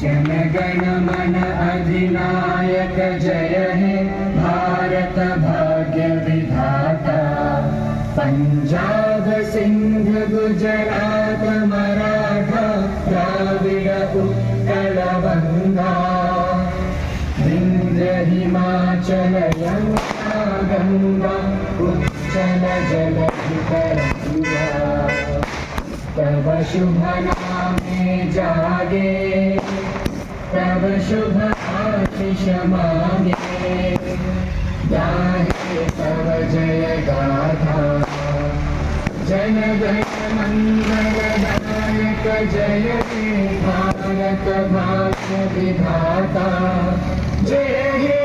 जन गण मन अधिनायक जय हे भारत भाग्य विधाता। पंजाब सिंध गुजरात मराठा द्राविड़ उत्कल बंगा। विंध्य हिमाचल यमुना गंगा उच्चल जलधि तरंगा। तब शुभ नामे जागे तब शुभ आशीष मांगे। गाहे तब जय गाथा जन गण मंगलदायक जय हे भारत भाग्य विधाता। जय हे